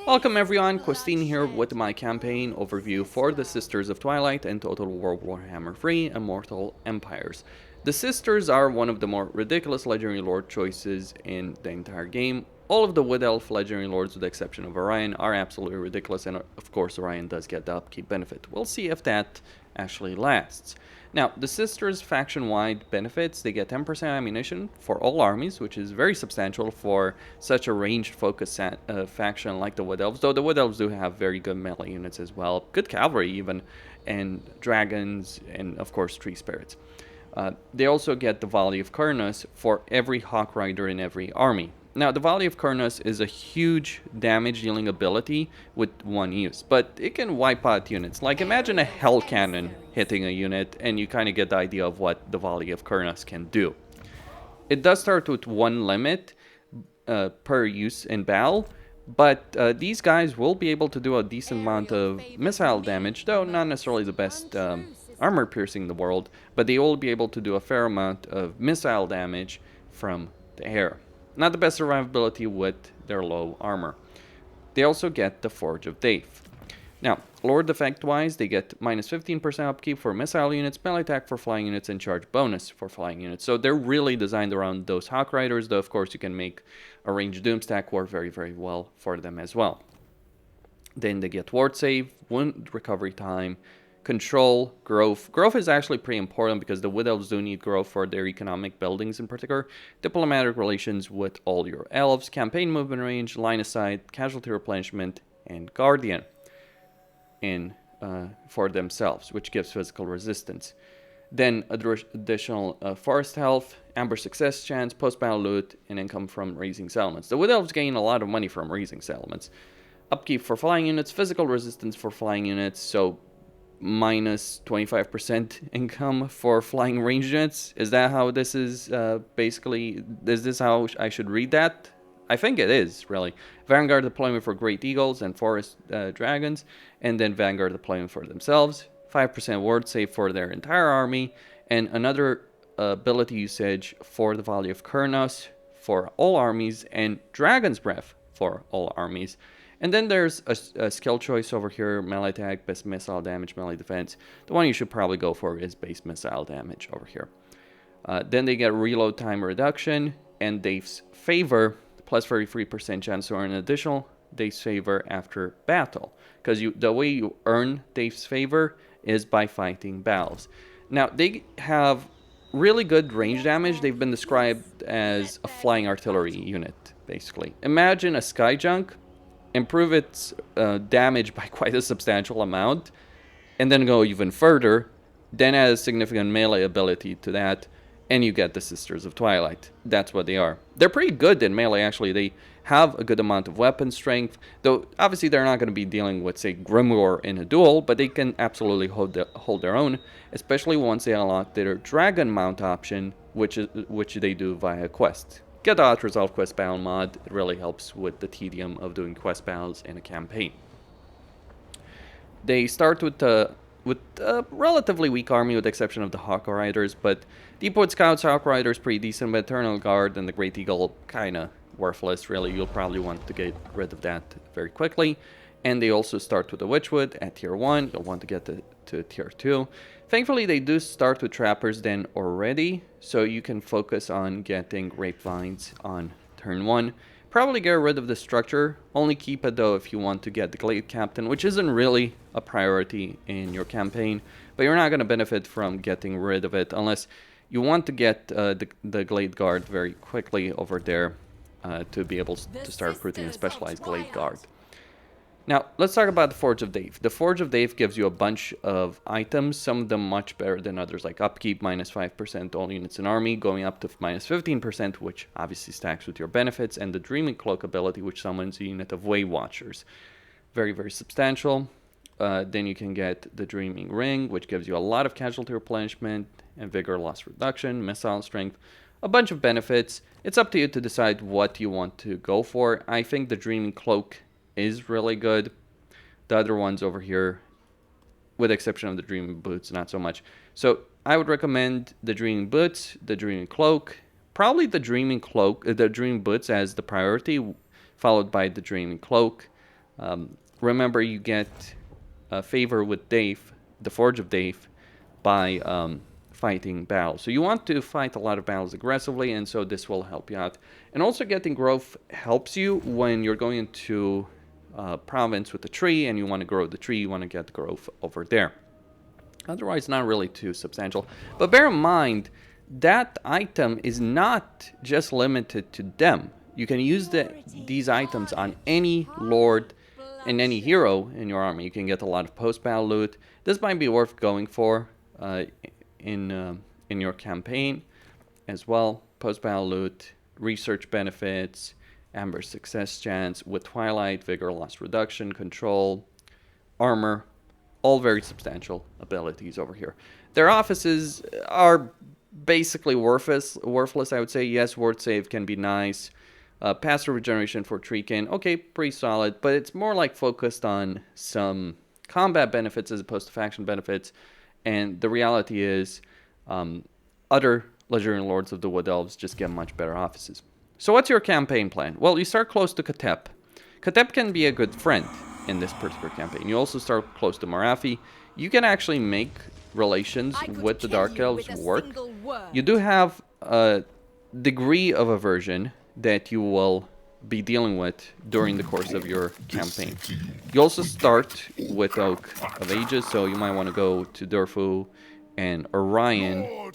Welcome everyone, Christine here with my campaign overview for the Sisters of Twilight and Total War Warhammer 3 Immortal Empires. The Sisters are one of the more ridiculous Legendary Lord choices in the entire game. All of the Wood Elf Legendary Lords, with the exception of Orion, are absolutely ridiculous, and of course Orion does get the upkeep benefit. We'll see if that actually lasts. Now, the Sisters faction-wide benefits, they get 10% ammunition for all armies, which is very substantial for such a ranged-focused faction like the Wood Elves, though the Wood Elves do have very good melee units as well, good cavalry even, and dragons, and of course tree spirits. They also get the Volley of Kurtis for every Hawk Rider in every army. Now, the Volley of Kurtis is a huge damage-dealing ability with one use, but it can wipe out units. Like, imagine a Hell Cannon hitting a unit, and you kind of get the idea of what the Volley of Kurtis can do. It does start with one limit per use in battle, but these guys will be able to do a decent amount of missile damage, though not necessarily the best armor piercing in the world, but they will be able to do a fair amount of missile damage from the air. Not the best survivability with their low armor. They also get the Forge of Dave. Now, Lord effect-wise, they get minus 15% upkeep for missile units, melee attack for flying units, and charge bonus for flying units. So they're really designed around those Hawk Riders, though of course you can make a ranged Doomstack work very, very well for them as well. Then they get Ward Save, Wound Recovery Time, Control, Growth. Growth is actually pretty important because the Wood Elves do need growth for their economic buildings in particular. Diplomatic relations with all your elves, campaign movement range, line of sight, casualty replenishment, and Guardian for themselves, which gives physical resistance. Then additional forest health, ambush success chance, post-battle loot, and income from raising settlements. The Wood Elves gain a lot of money from raising settlements. Upkeep for flying units, physical resistance for flying units, so minus 25% income for flying range units. Is that how this is basically, is this how I should read that? I think it is, really. Vanguard deployment for Great Eagles and Forest Dragons, and then Vanguard deployment for themselves. 5% ward save for their entire army, and another ability usage for the Volley of Kurtis for all armies, and Dragon's Breath for all armies. And then there's a skill choice over here, melee attack, base missile damage, melee defense. The one you should probably go for is base missile damage over here. Then they get reload time reduction and Dave's Favor, plus 33% chance to earn an additional Dave's Favor after battle. Because the way you earn Dave's Favor is by fighting battles. Now, they have really good range damage. They've been described as a flying artillery unit, basically. Imagine a Skyjunk, improve its damage by quite a substantial amount, and then go even further, then add a significant melee ability to that, and you get the Sisters of Twilight. That's what they are. They're pretty good in melee, actually. They have a good amount of weapon strength, though obviously they're not going to be dealing with, say, Grimoire in a duel, but they can absolutely hold their own, especially once they unlock their Dragon Mount option, which they do via quest. Get the auto-resolve quest battle mod. It really helps with the tedium of doing quest battles in a campaign. They start with a relatively weak army with the exception of the Hawk Riders, but Deepwood Scouts, Hawk Riders pretty decent, but Eternal Guard and the Great Eagle kinda worthless, really. You'll probably want to get rid of that very quickly. And they also start with the Witchwood at tier 1. You'll want to get to tier 2. Thankfully, they do start with Trappers then already, so you can focus on getting Grapevines on turn 1. Probably get rid of the structure. Only keep it, though, if you want to get the Glade Captain, which isn't really a priority in your campaign, but you're not going to benefit from getting rid of it unless you want to get the Glade Guard very quickly over there to be able to start recruiting a specialized Glade Guard. Now, let's talk about the Forge of Dave. The Forge of Dave gives you a bunch of items, some of them much better than others, like upkeep, minus 5% all units in army, going up to minus 15%, which obviously stacks with your benefits, and the Dreaming Cloak ability, which summons a unit of Way Watchers. Very, very substantial. Then you can get the Dreaming Ring, which gives you a lot of casualty replenishment and vigor loss reduction, missile strength, a bunch of benefits. It's up to you to decide what you want to go for. I think the Dreaming Cloak is really good. The other ones over here, with the exception of the Dreaming Boots, not so much. So I would recommend the Dreaming Boots, the Dreaming Cloak, probably the Dreaming Cloak, the Dreaming Boots as the priority, followed by the Dreaming Cloak. Remember, you get a favor with Dave, the Forge of Dave, by fighting battles. So you want to fight a lot of battles aggressively, and so this will help you out. And also getting growth helps you when you're going into province with the tree and you want to grow the tree, you want to get growth over there. Otherwise, not really too substantial. But bear in mind, that item is not just limited to them. You can use these items on any lord and any hero in your army. You can get a lot of post-battle loot. This might be worth going for in your campaign as well. Post-battle loot, research benefits, amber success chance with Twilight, vigor loss reduction, control, armor, all very substantial abilities over here. Their offices are basically worthless, I would say. Yes, word save can be nice. Passive regeneration for Treekin, okay, pretty solid, but it's more like focused on some combat benefits as opposed to faction benefits. And the reality is, other Legendary Lords of the Wood Elves just get much better offices. So what's your campaign plan? Well, you start close to Katep. Katep can be a good friend in this particular campaign. You also start close to Morathi. You can actually make relations with the Dark Elves work. You do have a degree of aversion that you will be dealing with during the course of your campaign. You also start with Oak of Ages, so you might want to go to Durfu and Orion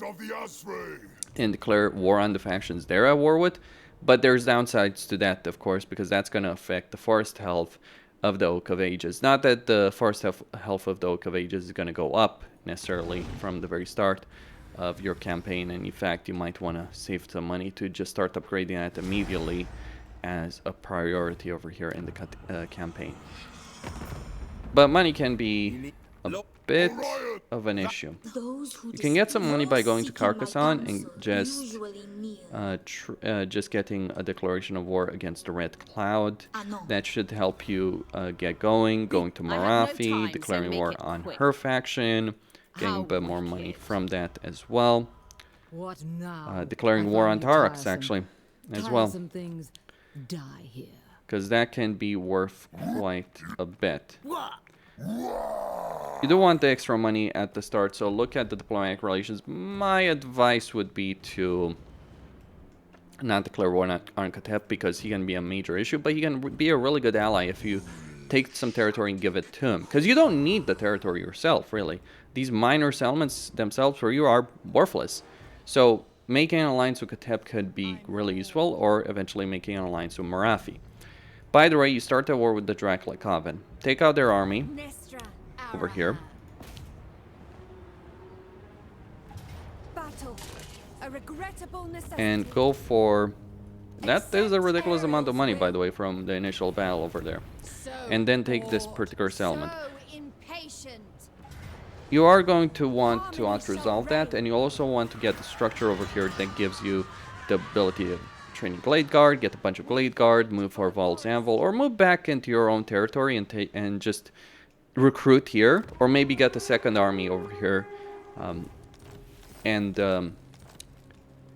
and declare war on the factions they're at war with. But there's downsides to that, of course, because that's going to affect the forest health of the Oak of Ages. Not that the forest health of the Oak of Ages is going to go up necessarily from the very start of your campaign, and in fact you might want to save some money to just start upgrading that immediately as a priority over here in the campaign. But money can be a bit of an issue. You can get some money by going to Carcassonne and just getting a declaration of war against the Red Cloud. That should help you get going to Morathi, declaring war on her faction, getting a bit more money from that as well. Declaring war on Tarax, actually, as well. Because that can be worth quite a bit. You do want the extra money at the start, so look at the diplomatic relations. My advice would be to not declare war on Katep, because he can be a major issue, but he can be a really good ally if you take some territory and give it to him. Because you don't need the territory yourself, really. These minor settlements themselves for you are worthless. So making an alliance with Katep could be really useful, or eventually making an alliance with Morathi. By the way, you start the war with the Dracula Coven. Take out their army over here. And go for... That is a ridiculous amount of money, by the way, from the initial battle over there. And then take this particular settlement. You are going to want to auto-resolve that, and you also want to get the structure over here that gives you the ability to train Glade Guard, get a bunch of Glade Guard, move for Val's Anvil, or move back into your own territory and just recruit here, or maybe get the second army over here and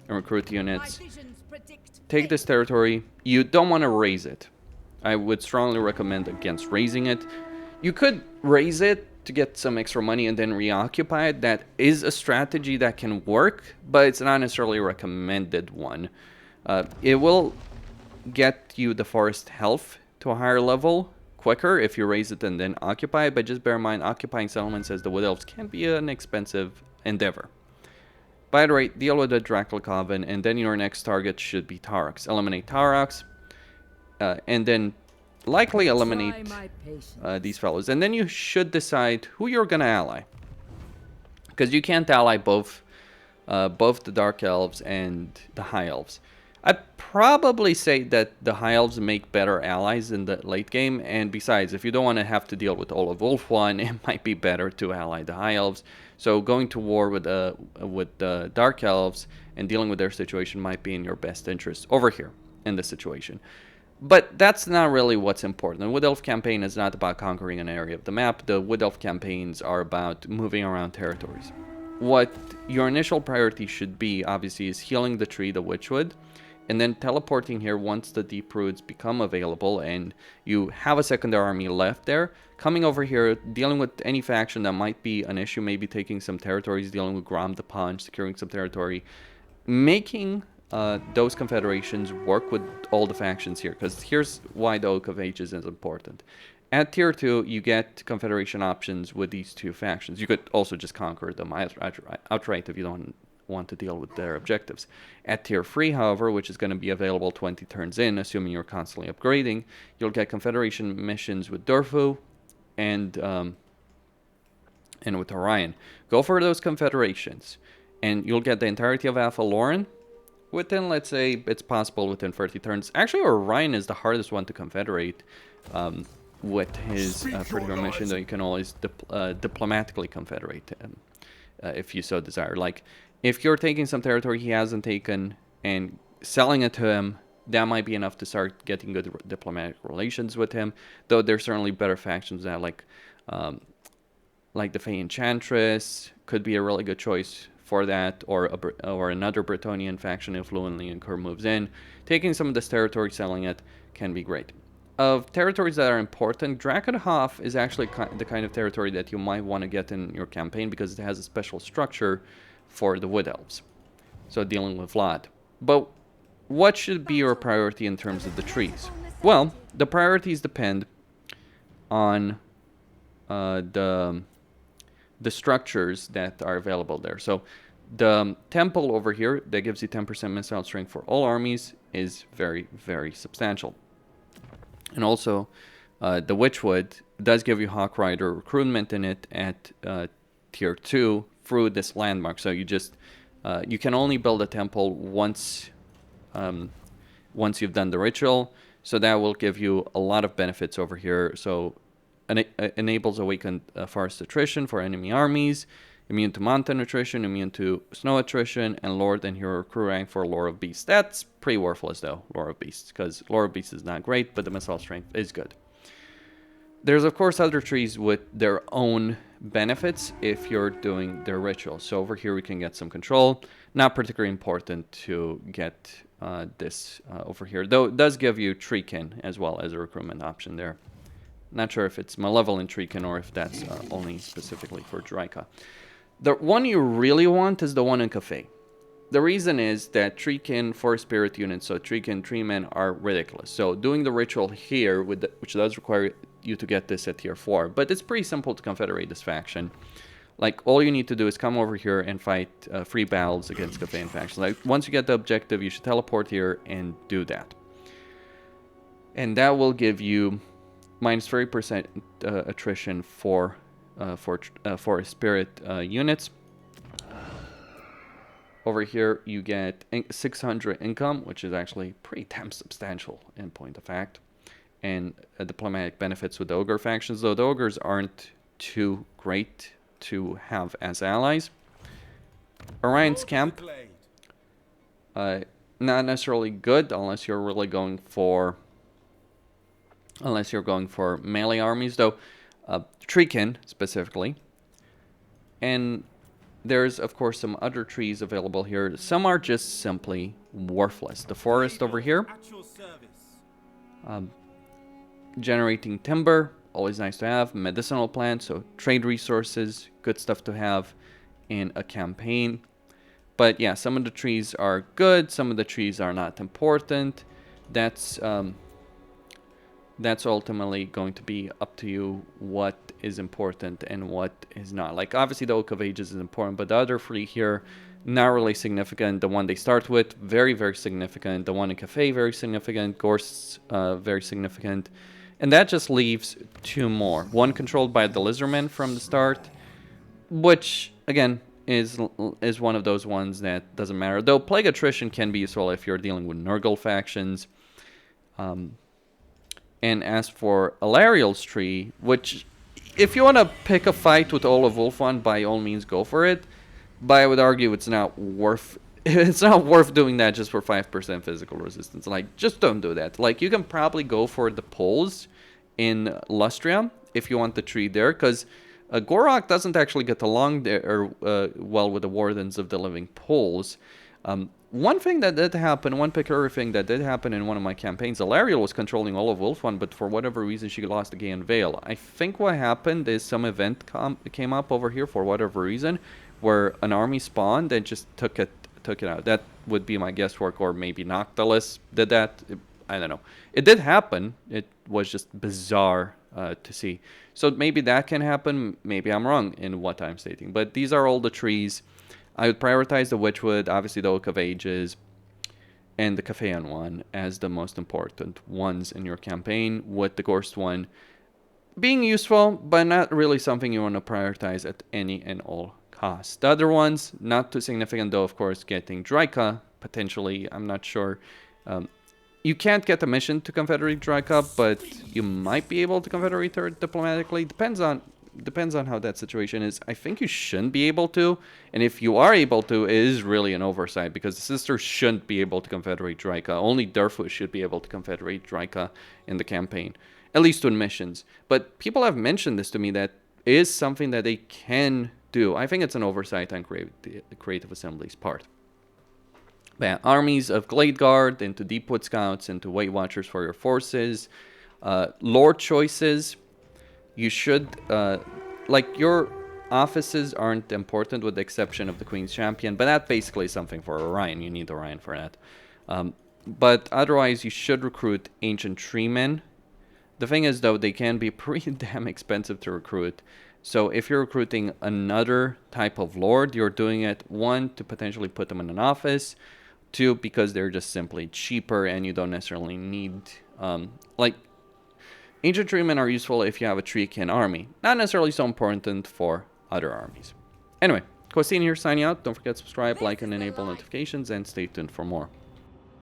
recruit units. Take this territory. You don't want to raise it. I would strongly recommend against raising it. You could raise it to get some extra money and then reoccupy it. That is a strategy that can work, but it's not necessarily a recommended one. It will get you the forest health to a higher level quicker if you raise it and then occupy it, but just bear in mind, occupying settlements as the Wood Elves can be an expensive endeavor. By the way, deal with the Dracula Coven, and then your next target should be Tarax. Eliminate Tarax, and then likely eliminate these fellows. And then you should decide who you're going to ally. Because you can't ally both the Dark Elves and the High Elves. I'd probably say that the High Elves make better allies in the late game, and besides, if you don't want to have to deal with all of Wolf 1, it might be better to ally the High Elves. So going to war with the Dark Elves and dealing with their situation might be in your best interest over here in this situation. But that's not really what's important. The Wood Elf campaign is not about conquering an area of the map. The Wood Elf campaigns are about moving around territories. What your initial priority should be, obviously, is healing the tree, the Witchwood, and then teleporting here once the deep roots become available and you have a secondary army left there, coming over here, dealing with any faction that might be an issue, maybe taking some territories, dealing with Grom the Punch, securing some territory, making those confederations work with all the factions here, because here's why the Oak of Ages is important. At tier 2, you get confederation options with these two factions. You could also just conquer them outright if you don't want to deal with their objectives. At tier 3, however, which is going to be available 20 turns in, assuming you're constantly upgrading, you'll get confederation missions with Durfu and with Orion. Go for those confederations, and you'll get the entirety of Alpha Lorem within, let's say, it's possible within 30 turns. Actually, Orion is the hardest one to confederate with his particular mission, though you can always diplomatically confederate if you so desire. Like, if you're taking some territory he hasn't taken and selling it to him, that might be enough to start getting good diplomatic relations with him. Though there's certainly better factions that, like the Fey Enchantress could be a really good choice for that, or another Bretonnian faction if Leuenlienkur moves in. Taking some of this territory, selling it, can be great. Of territories that are important, Drakenhof is actually the kind of territory that you might want to get in your campaign because it has a special structure for the Wood Elves. So dealing with Vlad. But what should be your priority in terms of the trees? Well, the priorities depend on the structures that are available there. So the temple over here that gives you 10% missile strength for all armies is very, very substantial. And also, the Witchwood does give you Hawk Rider recruitment in it at tier 2 through this landmark. So you just you can only build a temple once you've done the ritual. So that will give you a lot of benefits over here. So enables awakened forest attrition for enemy armies, immune to mountain attrition, immune to snow attrition, and Lord and Hero crew rank for Lore of Beasts. That's pretty worthless though, Lore of Beasts, because Lore of Beasts is not great, but the missile strength is good. There's of course other trees with their own benefits if you're doing their ritual. So over here we can get some control. Not particularly important to get this over here, though it does give you Treekin as well as a recruitment option there. Not sure if it's Malevolent Treekin or if that's only specifically for Draika. The one you really want is the one in Cafe. The reason is that Treekin 4 spirit units, so Treekin 3 men, are ridiculous. So doing the ritual here, which does require you to get this at tier 4, but it's pretty simple to confederate this faction. Like, all you need to do is come over here and fight 3 battles against Cafean factions. Like, once you get the objective, you should teleport here and do that. And that will give you minus 30% attrition for spirit units. Over here, you get 600 income, which is actually pretty damn substantial in point of fact. And diplomatic benefits with the Ogre factions, though the Ogres aren't too great to have as allies. Orion's Camp, not necessarily good unless you're really going for melee armies, though. Treekin specifically. And there's of course some other trees available here. Some are just simply worthless. The forest over here, generating timber, always nice to have. Medicinal plants, so trade resources, good stuff to have in a campaign. But yeah, some of the trees are good, some of the trees are not important. That's ultimately going to be up to you what is important and what is not. Like, obviously the Oak of Ages is important, but the other 3 here, not really significant. The one they start with, very, very significant. The one in Cafe, very significant. Gorst's very significant. And that just leaves 2 more. One controlled by the Lizardmen from the start, which, again, is one of those ones that doesn't matter. Though Plague Attrition can be useful if you're dealing with Nurgle factions. And as for Alariel's tree, which, if you want to pick a fight with all of Ulthuan, by all means go for it. But I would argue it's not worth doing that just for 5% physical resistance. Like, just don't do that. Like, you can probably go for the poles in Lustria if you want the tree there, because Gorok doesn't actually get along there well with the Wardens of the Living Poles. One thing that did happen, one peculiar thing that did happen in one of my campaigns, Alariel was controlling all of Wolf-1, but for whatever reason she lost the Gaean Veil. I think what happened is some event came up over here for whatever reason, where an army spawned and just took it out. That would be my guesswork, or maybe Noctilus did that. I don't know. It did happen. It was just bizarre to see. So maybe that can happen. Maybe I'm wrong in what I'm stating. But these are all the trees. I would prioritize the Witchwood, obviously the Oak of Ages, and the Cafean one as the most important ones in your campaign, with the Gorst one being useful, but not really something you want to prioritize at any and all costs. The other ones, not too significant though, of course, getting Draika, potentially, I'm not sure. You can't get a mission to Confederate Draika, but you might be able to Confederate her diplomatically. Depends on how that situation is. I think you shouldn't be able to, and if you are able to, it is really an oversight, because the sisters shouldn't be able to Confederate Draika. Only Durfu should be able to Confederate Draika in the campaign, at least in missions. But people have mentioned this to me, that is something that they can do. I think it's an oversight on Creative Assembly's part. But yeah, armies of Glade Guard into Deepwood Scouts into Weight Watchers for your forces. Lord choices. You should, like, your offices aren't important with the exception of the Queen's Champion, but that basically is something for Orion. You need Orion for that. But otherwise, you should recruit Ancient Treemen. The thing is, though, they can be pretty damn expensive to recruit. So if you're recruiting another type of Lord, you're doing it, 1, to potentially put them in an office, 2, because they're just simply cheaper and you don't necessarily need, like, Ancient Treemen are useful if you have a Treekin army. Not necessarily so important for other armies. Anyway, Costin here signing out. Don't forget to subscribe, like, and enable notifications, and stay tuned for more.